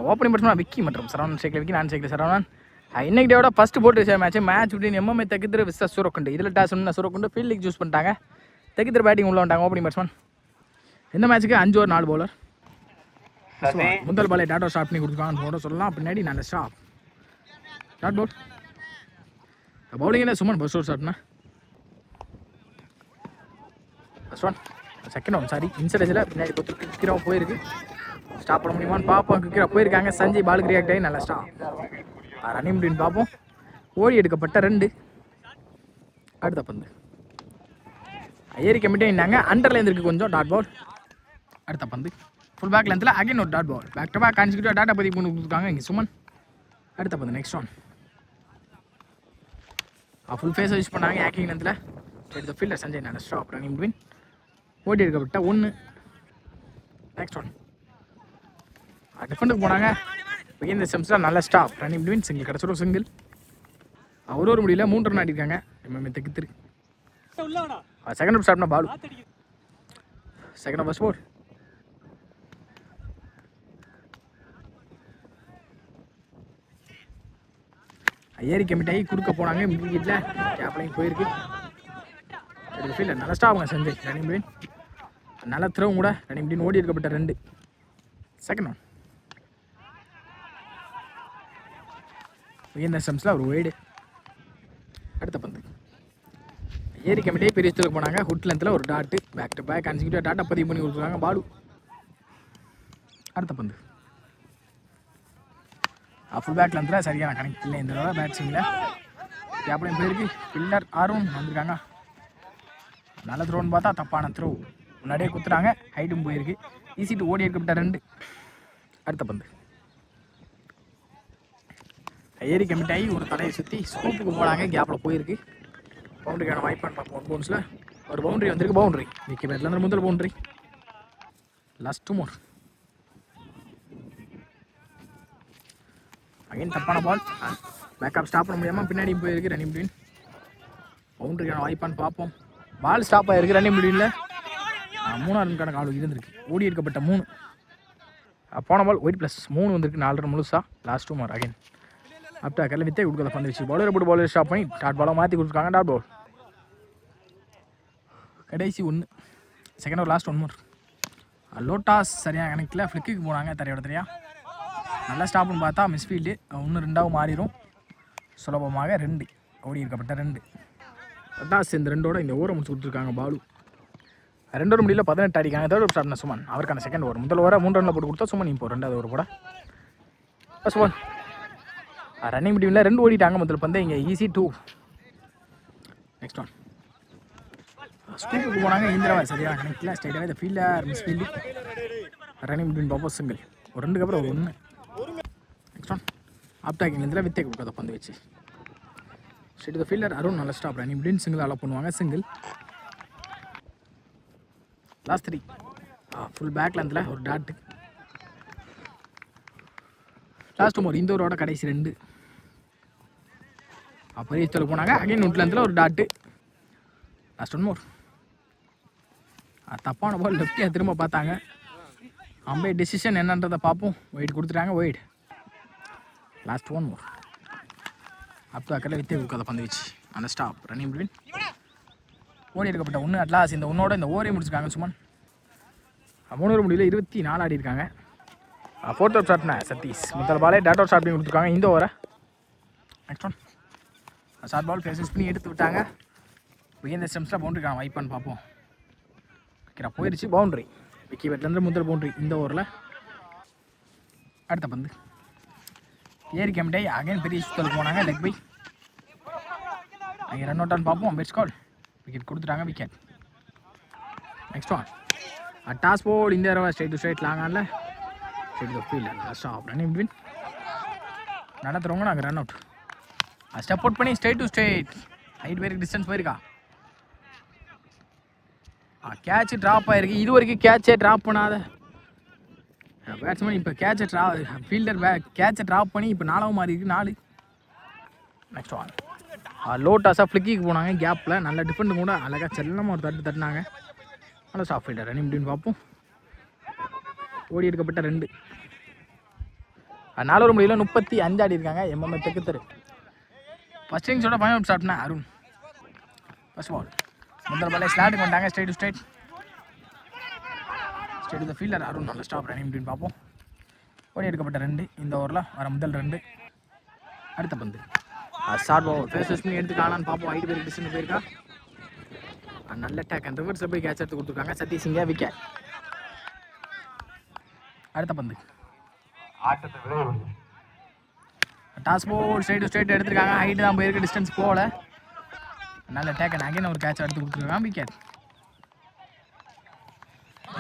Opening batsman Vicky மற்றும் சரவணன் ஷேக்கில் விக்கி, நான் ஷேக்கில் சரவணன். இன்னைக்கு டேவோட ஃபஸ்ட் போட்டு மேட்ச் விட்டு எம்எம்ஏ தெக்கித்திரு விசா சூரக்குண்டு. இதில் டாஸ் ஒன்று சூரக்குண்டு ஃபீல்ட் லீக் சூஸ் பண்ணிட்டாங்க. தெக்கித்திரு பேட்டிங் உள்ள வந்துட்டாங்க ஓப்பனிங் பேட்ஸ்மேன். இந்த மேட்ச்சுக்கு 5 ஓவர் 4 பவுலர். முதல் பாலை டாட் ஸ்டார்ட் பண்ணி கொடுத்துருக்காங்க போட சொல்லலாம். பின்னாடி நல்ல ஸ்டாப் டாட் பவுல். பவுலிங்கில் சுமன் ஃபர்ஸ்ட் ஓவர் ஸ்டார்ட்னா first one second one sorry inside பின்னாடி கொத்து கிக்கிரா போயிருக்கு. ஸ்டாப் பண்ண முடியுமான்னு பார்ப்போம். கிக்கிரா போயிருக்காங்க. சஞ்சய் பாலுக்கு ரியாக்ட் ஆகி நல்லா ஸ்டாப் ரன்னிங் முடின்னு பார்ப்போம். ஓடி எடுக்கப்பட்ட 2. அடுத்த பந்து ஏரி கமிட்டினாங்க அண்டர் லேந்திருக்கு கொஞ்சம் டாட் பால். அடுத்த பந்து ஃபுல் பேக் லென்த்தில் அகைன் ஒரு dot ball. Back to back consecutive டாட்டா பதிவு பண்ணி கொடுத்துருக்காங்க இங்கே சுமன். அடுத்த பந்து நெக்ஸ்ட் ஒன் ஃபுல் ஃபேஸை யூஸ் பண்ணாங்க ஆக்கிங் லென்த்தில். எடுத்த ஃபீல்டர் சஞ்சய் நல்ல ஸ்டாப் ரன்னிங் பிட்வீன் ஓடி எடுக்கப்பட்ட 1. நெக்ஸ்ட் ஒன் டிஃபெண்டுக்கு போனாங்க. இந்த செம்ஸ்லாம் நல்ல ஸ்டாப் ரன்னிங் பிட்வீன் சிங்கிள் கிடச்சிடும் சிங்கிள். ஒரு முடியல 3 ரன் ஆடிருக்காங்க எம்எம்ஏ தெக்கித்திரு. செகண்ட் ஓவர் ஸ்டார்ட்னா ball. Second over first ball ஏரி கமிட் ஆகி குறுக்க போனாங்க. விக்கெட்டில் கேப்லையும் போயிருக்கு. ஃபீல்டர் நல்ல ஸ்டாப்புங்க சஞ்சய் ரன்னிங் பிட்வீன் நல்ல த்ரோவும் கூட ரன்னிங் பிட்வீன் ஓடி எடுக்கப்பட்ட 2. செகண்ட் ஒன் இந்த செம்ஸில் ஒரு வைடு. அடுத்த பந்து ஏரி கமிட்டியே பெரிய ஸ்டோருக்கு போனாங்க. ஹுட் லென்த்தில் ஒரு dot back to back consecutive டாட்டா பதிவு பண்ணி கொடுத்துருக்காங்க பாலு. அடுத்த பந்து ஃபுல் பேக் லென்த்தில் சரியான கனெக்ட் இல்லை இந்த தடவை பேட்ஸிங்கில். கேப்லையும் போயிருக்கு. பில்லர் ஆரும் வந்திருக்காங்க. நல்ல த்ரோன்னு பார்த்தா தப்பான த்ரோ. முன்னாடியே குத்துறாங்க. ஹைட்டும் போயிருக்கு. ஈஸி டு ஓடி எடுக்கப்பட்ட 2. அடுத்த பந்து ஏரி கமிட் ஆகி ஒரு தலையை சுற்றி ஸ்கூப்புக்கு போனாங்க. கேப்பில் போயிருக்கு. பவுண்டரிக்கான வாய்ப்பான்னு பார்ப்போம். 1 பவுன்ஸில் ஒரு பவுண்டரி வந்திருக்கு. பவுண்டரி விக்கி பேட்டில் இருந்து முதல் பவுண்டரி. லாஸ்ட் 2 மோர் அகைன் தப்பான பால். பேக்கப் ஸ்டாப் பண்ண முடியாமல் பின்னாடி போயிருக்கு. ரன்னிங் பிட்வீன் பவுண்டரிக்கான வாய்ப்பான்னு பார்ப்போம். பால் ஸ்டாப் ஆகிருக்கு. ரன்னிங் பிட்வீனில் 3 ரன்கான கால் இருந்திருக்கு. ஓடி எடுக்கப்பட்ட 3. போன பால் ஒயிட் ப்ளஸ் 3 வந்திருக்கு. 4 ரன் முழுசா. லாஸ்ட் 2 மோர் அகைன் அப்டா கல்ல வித்தே கொடுக்கறத பந்து வச்சு பவுலர் போட்டு பவுலர் ஸ்டாப் பண்ணி டாட் பாலாக மாற்றி கொடுத்துருக்காங்க. டாட் பால் கடைசி 1. செகண்ட் ஓவர் லாஸ்ட் 1 மோர். லோட்டாஸ் சரியாக கணக்கில் ஃப்ளிக்கு போனாங்க. தரையோட தெரியா நல்லா ஸ்டாப்னு பார்த்தா மிஸ்ஃபீல்டு 1-2 மாறிடும் சுலபமாக. 2 ஓடி இருக்கப்பட்ட 2. லோட்டாஸ் இந்த 2ஓட இந்த ஓவரை முடிச்சு கொடுத்துருக்காங்க பாலு. 2 ஓவர் முடியல 18 அடிக்காங்க. தேர்ட் ஓவர் ஸ்டார்ட்னா சுமன் அவருக்கான செகண்ட் ஓவர். முதல் ஓவரை 3 ரனில் போட்டு கொடுத்தா சுமன் இப்போ 2வது ஓவர் போட ஃபர்ஸ்ட் பால் ரன்னிங் பிட்வீனில் 2 ஓடிட்டாங்க. முதல் பந்து இங்கே ஈஸி 2. நெக்ஸ்ட் ஒன் ஸ்கூப்புக்கு போனாங்க. இந்த தடவை சரியாக கணக்கில் ஸ்ட்ரைட்டாகவே இந்த ஃபீல்டர் மிஸ்ஃபீல்டு ரன்னிங் பிட்வீன் பாப்போஸ் சிங்கிள் ஒரு 2க்கு அப்புறம் ஒரு 1. நெக்ஸ்ட் ஒன் ஆப்டாக்கிங் இதில் வித்தே கொடுக்காத பந்து வச்சு ஸ்ட்ரைட் த ஃபீல்டர் அருண் நல்ல stop running between single allow பண்ணுவாங்க. Single last 3. ஃபுல் பேக் லென்த்தில் ஒரு டாட்டு. லாஸ்ட் மோர் இந்த ஓவரோட கடைசி 2. பெரிய ஸ்டோருக்கு போனாங்க. அகைன் உட் லென்த்தில் ஒரு டாட்டு. லாஸ்ட் 1 மோர் தப்பான பால் லெஃப்டியாக திரும்ப பார்த்தாங்க. அம்பையர் டெசிஷன் என்னன்றதை பார்ப்போம். ஒயிட் கொடுத்துட்டாங்க. ஒயிட் லாஸ்ட் 1 மோர் அப்டா கல்ல வித்தே கொடுக்காத பந்து வச்சு அந்த ஸ்டாப் ரன்னிங் பிட்வீன் ஓடி எடுக்கப்பட்ட 1. அட்லாஸ் இந்த 1ஓட இந்த ஓவரே முடிச்சிருக்காங்க சுமன். 3 ஓவர் முடியல 24 ஆடி இருக்காங்க. ஃபோர்த் ஓவர் ஸ்டார்ட்னா சதீஷ் முதல் பாலே டாட் ஓவர் ஸ்டார்ட் பண்ணி கொடுத்துருக்காங்க இந்த ஓவரை. Next one short ball face பண்ணி எடுத்து விட்டாங்க. இந்த ஸ்டெம்ஸில் பவுண்டரிக்கான வாய்ப்பான்னு பார்ப்போம். விக்கெட்டா போயிடுச்சு. பவுண்டரி விக்கி பேட்லேருந்து முதல் பவுண்டரி இந்த ஓவரில். அடுத்த பந்து ஏரி கமிட்டை அகைன் பெரிய சுத்தலுக்கு போனாங்க. லெக் பை அங்கே ரன் அவுட்டான்னு பார்ப்போம். பெட்ஸ் கால் விக்கெட் கொடுத்துட்டாங்க. Wicket. Next one toss ball இந்த தடவை ஸ்ட்ரைட் டு ஸ்ட்ரைட் லாங் ஆனில் straight to fielder stop running between நடத்துகிறவங்க நாங்கள் ரன் அவுட். ஸ்டெப் அவுட் பண்ணி ஸ்ட்ரைட் டு ஸ்ட்ரைட் ஹைட் போயிருக்கு. டிஸ்டன்ஸ் போயிருக்கா. கேட்சு ட்ராப் ஆகிருக்கு. இது வரைக்கும் கேட்சே ட்ராப் பண்ணாத பேட்ஸ்மேன் இப்போ கேட்சை ஃபீல்டர் கேட்சை ட்ராப் பண்ணி இப்போ 4வது மாறி இருக்குது. 4. நெக்ஸ்ட் ஒன் லோட்டாஸாக ஃப்ளிக்கிக்கு போனாங்க. கேப்பில் நல்ல டிஃபெண்ட் கூட அழகாக செல்லமாக ஒரு தட்டினாங்க. நல்லா ஸ்டாப் ஃபீல்டர் ரன்னிங் பிட்வீன் பார்ப்போம். ஓடி எடுக்கப்பட்ட 2. 4 ஓவர் முடியல 35 ஆடி இருக்காங்க எம்எம்ஏ தெக்குத்தரு. ஃபர்ஸ்ட் இன்னிங்ஸோட ஃபைனல் அவுட் ஸ்டார்ட்னா அருண். ஃபர்ஸ்ட் பால் முதல் பாலே ஸ்லாட்டுக்கு வந்தாங்க. Straight to straight the fielder Arun. நல்ல ஸ்டாப் ரன்னிங் அப்படின்னு பார்ப்போம். ஓடி எடுக்கப்பட்ட 2 இந்த ஓவரில் வர முதல் 2. அடுத்த பந்து ஷார்ட் பால் ஃபேஸ் பண்ணி எடுத்து காணான்னு பார்ப்போம். 5 பேருக்கு டிஸ்டன்ஸ் போயிருக்கா. நல்ல டேக் அண்ட் ரிவர்ஸில் போய் கேட்ச் எடுத்து கொடுத்துருக்காங்க. சதீஷ் சிங்கா விக்கெட். அடுத்த பந்து toss ball straight to straight எடுத்துருக்காங்க. ஹைட்டு தான் போயிருக்கு, டிஸ்டன்ஸ் போகல. நல்ல டேக் அண்ட் அகைன் ஒரு கேட்ச் எடுத்து கொடுத்துருக்காங்க. விக்கெட்.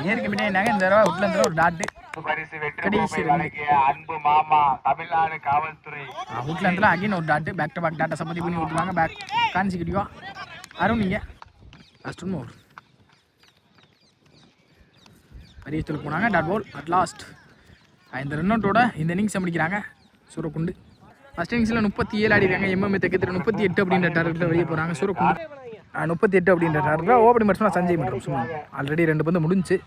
ஏருக்கு முன்னாடி இந்த தடவை உட்ல ஒரு டாட்டு கடைசி உட்ல அகைன் ஒரு டாட்டு பேக் டு பேக் டாட்டா சப்பத்தி பண்ணி விட்டுருவாங்க. பேக் கான்சிக்யூட்டிவா அருண் நீங்க லாஸ்ட் 1 ஓவர் பரிசத்தில் போனாங்க. Dot ball at last. இந்த ரன் அவுட்டோட இந்த இன்னிங்ஸை முடிக்கிறாங்க சூரக்குண்டு. ஃபர்ஸ்ட் இன்னிங்ஸில் 37 ஆடி இருக்காங்க. எம்எம்ஏ தெக்கத்தில் 38 அப்படின்ற டார்கெட்டில் வெளியே போகிறாங்க சூரக்குண்டு. 38 அப்படின்ற டார்கெட்டில் ஓப்பனிங் பேட்ஸ்மேன் சஞ்சய் மற்றும் சுமன். ஆல்ரெடி 2 பந்து முடிஞ்சு.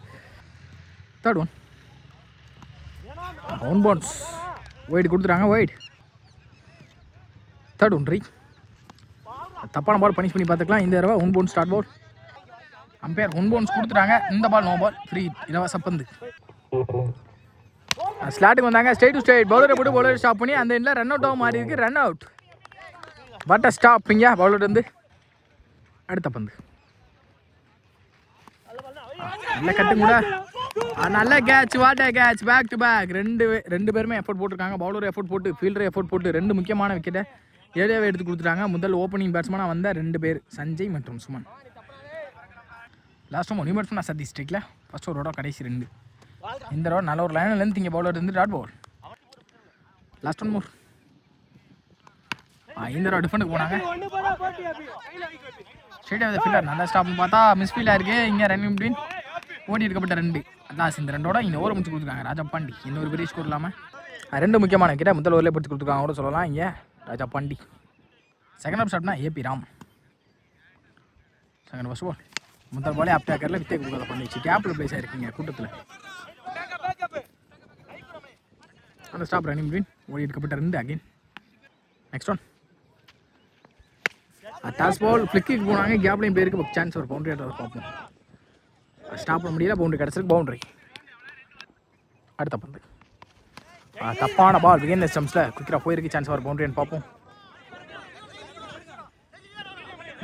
தேர்ட் ஒன் பவுன்ஸ் ஒயிட் கொடுத்துறாங்க. ஒயிட் தேர்ட் ஒன் ரீ. தப்பான பால் பனிஷ் பண்ணி பார்த்துக்கலாம். இந்த தடவை 1 bounce start ball. Umpire 1 bounce கொடுத்துட்டாங்க. இந்த பால் நோ பால் ஃப்ரீ இலவச பந்து. ஸ்லாட்டுக்கு வந்தாங்க. ஸ்ட்ரைட் டு ஸ்ட்ரைட் பவுலரை போட்டு பவுலரை ஸ்டாப் பண்ணி அந்த எண்ணில் ரன் அவுட்டாக மாறி இருக்கு. ரன் அவுட் பட் ஸ்டாப்பிங்க பவுலர் வந்து. அடுத்த பந்து நல்ல கட்டு கூட நல்ல கேட்ச். வாட்டர் கேட்ச் பேக் டு பேக். ரெண்டு பேருமே எஃபோர்ட் போட்டிருக்காங்க. பவுலர் எஃபோர்ட் போட்டு ஃபீல்டர் எஃபோர்ட் போட்டு 2 முக்கியமான விக்கெட்டை ஏரியாவை எடுத்து கொடுத்துட்டாங்க. முதல் ஓப்பனிங் பேட்ஸ்மேனாக வந்த 2 பேர் சஞ்சய் மற்றும் Suman. Last new batsman Satish ஸ்ட்ரைக்கில் ஃபர்ஸ்ட் ஓவரோட கடைசி 2. இந்த ரோட் நல்ல ஒரு லைன்லேருந்து இங்கே பவுலர் இருந்து டாட் பால். லாஸ்ட் 1 மோர். இந்த ரோட் டிஃபெண்டுக்கு போனாங்க. ஸ்ட்ரைட்டாக ஃபீல்டர் நல்லா ஸ்டாப்னு பார்த்தா மிஸ் ஃபீல்டாக இருக்குது. இங்கே ரன்னிங் பிட்வீன் ஓடி எடுக்கப்பட்ட 2. லாஸ்ட் இந்த 2ஓட இந்த ஓவரை முடிச்சு கொடுத்துருக்காங்க. ராஜா பாண்டி இன்னொரு பெரிய ஸ்கோர் இல்லாமல் 2 முக்கியமான கிட்ட முதல் ஓவரில் பிடிச்சி கொடுத்துருக்காங்க கூட சொல்லலாம். இங்கே ராஜா பாண்டி. செகண்ட் ஆஃப் ஸ்டார்ட்னா AB Ram. Second first ball முதல் பாலே அப் டேக்கரில் வித்தே கொடுக்காத பண்ணிச்சு. கேப்பில் பிளேஸ் ஆகிருக்கீங்க கூட்டத்தில். அந்த ஸ்டாப் ரன்னிங் பிட்வீன் ஓடி எடுக்கப்பட்ட 2 again. Next one toss ball ஃப்ளிக்கு போனாங்க. கேப்லையும் பேருக்கு சான்ஸ் ஒரு பவுண்டரி ஆடுறத பார்ப்போம். ஸ்டாப் பண்ண முடியல. பவுண்டரி கிடச்சிருக்கு. பவுண்டரி. அடுத்த பந்து தப்பான பால் பிகின் ஸ்டம்ஸில் குயிக்கராக போயிருக்கு. சான்ஸ் ஒரு பவுண்டரின்னு பார்ப்போம்.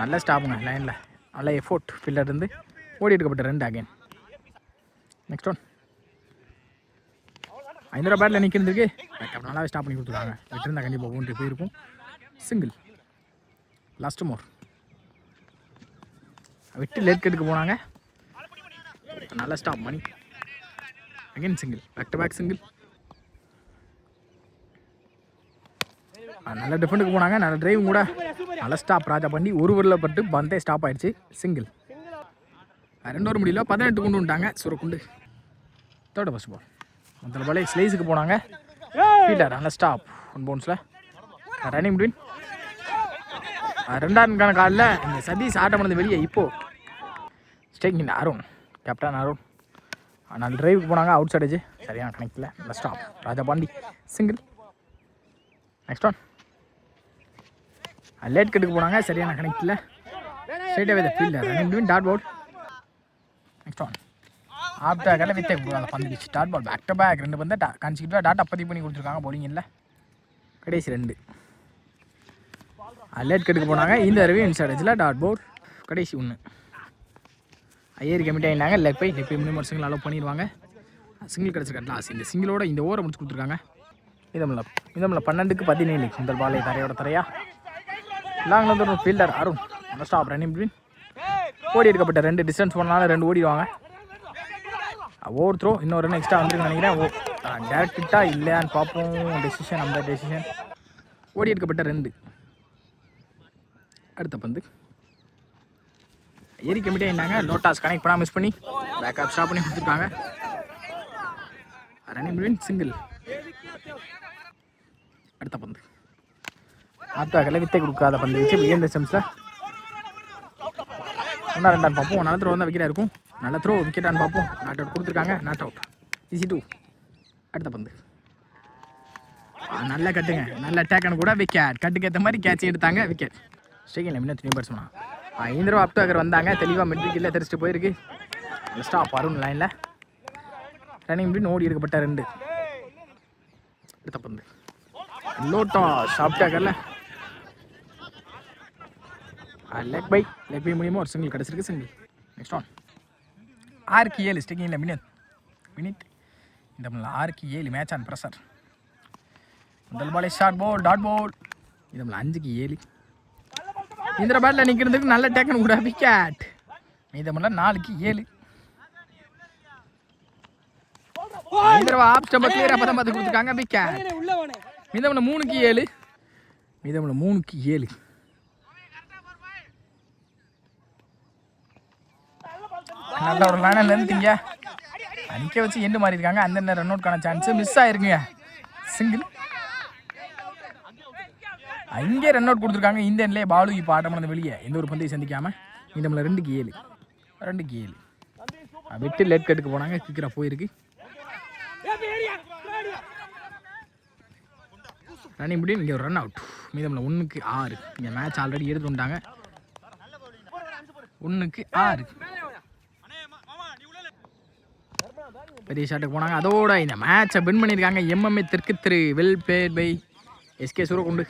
நல்ல ஸ்டாப்புங்க லைனில். நல்ல எஃபோர்ட் ஃபீல்டர் இருந்து ஓடி எடுக்கப்பட்ட 2 அகைன். நெக்ஸ்ட் ஒன் 5 பேட்டில் நிற்கிறதுக்கு நல்லாவே ஸ்டாப் பண்ணி கொடுத்துருக்காங்க. விட்டுருந்தா கண்டிப்பாக பவுண்டரி போயிருக்கும். சிங்கிள். லாஸ்ட் மோர் விட்டு லேட் கட்டுக்கு போனாங்க. நல்ல ஸ்டாப் மணி again single. Back to back single. நல்ல டிஃபெண்டுக்கு போனாங்க. நல்ல டிரைவும் கூட. நல்ல ஸ்டாப் ராஜா பண்ணி ஒரு ஓவரில் பட்டு பந்தே ஸ்டாப் ஆயிடுச்சு. சிங்கிள். 2 ஓவர் முடியல 18 கொண்டு வந்துட்டாங்க சூரக்குண்டு. தேர்ட் ஃபர்ஸ்ட் பால் முதல் பாலே ஸ்லைஸுக்கு போனாங்க. ஃபீல்டர் நல்ல ஸ்டாப் 1 பவுன்ஸில் ரன்னிங் பிட்வீன். 2ஆம் காலில் இங்கே சதீஷ் ஆட்டம் பண்ணது வெளியே. இப்போது ஸ்ட்ரைக்கிங் அருண் கேப்டன் அருண் நல்ல டிரைவுக்கு போனாங்க. அவுட் சைடு சரியான கணக்கில் நல்ல stop Raja Pandi. Single. Next one late கட்டுக்கு போனாங்க. சரியான கணக்கில் ஸ்ட்ரைட்டாகவே fielder running between dot ball. Next one off டேக்கரில் வித்தே கொடுத்தாங்க பந்துச்சு. Dot ball back to back 2 பந்து கான்சிக்யூட்டிவாக டாட் அப்பதி பண்ணி கொடுத்துருக்காங்க. பவுலிங் இல்லை. கடைசி 2 லேட் கட்டுக்கு போனாங்க. இந்த தடவை இன்சைட் எட்ஜில் டாட் பால். கடைசி 1 ஐயர் கமிட்டி ஆகிட்டாங்க. Leg bye minimum single allow பண்ணிடுவாங்க. சிங்கிள் கிடச்சிருக்காரு லாஸ்ட். இந்த சிங்கிளோட இந்த ஓவரை முடிச்சு கொடுத்துருக்காங்க. இதமில்ல 12க்கு 17 முதல் பாலை தரையோட தரையா. லாங்கில் வந்து ஒரு ஃபீல்டர் அருண் நல்ல ஸ்டாப் ரன்னிங் பிட்வீன் ஓடி எடுக்கப்பட்ட 2 டிஸ்டன்ஸ் பண்ணாலும் 2 ஓடிடுவாங்க. ஓவர் த்ரோ இன்னொரு ரன் எக்ஸ்ட்ரா வந்துருக்குன்னு நினைக்கிறேன். டேரக்ட் ஹிட்டா இல்லையான்னு பார்ப்போம். டெசிஷன் அந்த டெசிஷன் ஓடி எடுக்கப்பட்ட 2. அடுத்த பந்து ஏரி கமிட்டி ஆகிட்டாங்க. லோட்டாஸ் கனெக்ட் பண்ணால் மிஸ் பண்ணி பேக்கப் ஸ்டாப் பண்ணி கொடுத்துருக்காங்க. Running between single. அடுத்த பந்து ஆப்டாக்கில் வித்தை கொடுக்காத பந்து வச்சு பிஎன் ஸ்டம்ஸில் 1 2 பார்ப்போம். நல்ல த்ரோ வந்தால் விக்கெட்டாக இருக்கும். நல்ல த்ரோ விக்கெட்டான்னு பார்ப்போம். நாட் அவுட் கொடுத்துருக்காங்க. Not out. ஈஸி 2. அடுத்த பந்து நல்லா கட்டுங்க, நல்ல டேக்கன் கூட விக்கெட். கட்டுக்கு ஏற்ற மாதிரி கேட்ச் எடுத்தாங்க, விக்கெட். ஸ்ட்ரைக்கில் இன்னும் 3 பேட்ஸ்மேனா. இந்த தடவை அப் டு அக்கர் வந்தாங்க, தெளிவாக மிட்விக்கெட்டில் தெரிச்சிட்டு போயிருக்கு. ஸ்டாப் அருண் லைனில் ரன்னிங் இப்படி ஓடி எடுக்கப்பட்ட 2. எடுத்த பந்து லோட்டா அப் டு அக்கரில் லெக் பை மூலியமாக ஒரு சிங்கிள் கிடச்சிருக்கு. சிங்கிள். நெக்ஸ்ட் ஒன் 6க்கு 7 ஸ்டிக்கிங்கில் மினிட். இந்த 6க்கு 7 மேட்ச் ஆன் ப்ரெஷர். முதல் பாலே ஷார்ட் போல், டாட் போல். இது 5க்கு 7. இந்த பேட்டில் நிற்கிறதுக்கு நல்ல டேக்கன் கூட விக்கெட். மீதமுள்ள 4க்கு 7. இந்த தடவை ஆப் ஸ்டம்பை கிளியராக பார்த்து கொடுத்துருக்காங்க, விக்கெட். மீதமுள்ள 3க்கு 7. நல்ல ஒரு லைனில் நிறுத்திங்க, அடிக்க வச்சு எண்டு மாறி இருக்காங்க. அந்த ரன் அவுட்கான சான்ஸ் மிஸ் ஆயிருக்குங்க. சிங்கிள். இங்கே ரன் அவுட் கொடுத்துருக்காங்க. இந்த எண்ணிலே பாலு இப்போ ஆட்டம் பண்ணது வெளியே, எந்த ஒரு பந்தையும் சந்திக்காமல். இந்த 2க்கு 7 விட்டு லெட் கட்டுக்கு போனாங்க, கிக்கராக போயிருக்கு. ரன்னிங் முடியும். இங்கே ஒரு ரன் அவுட். மீதம் 1க்கு 6. இங்கே மேட்ச் ஆல்ரெடி எடுத்து வந்துட்டாங்க. 1க்கு 6 பெரிய ஷாட்டுக்கு போனாங்க. அதோட இந்த மேட்சை வின் பண்ணியிருக்காங்க. MMA தெற்கு திரு well bat by SK Soorakundu.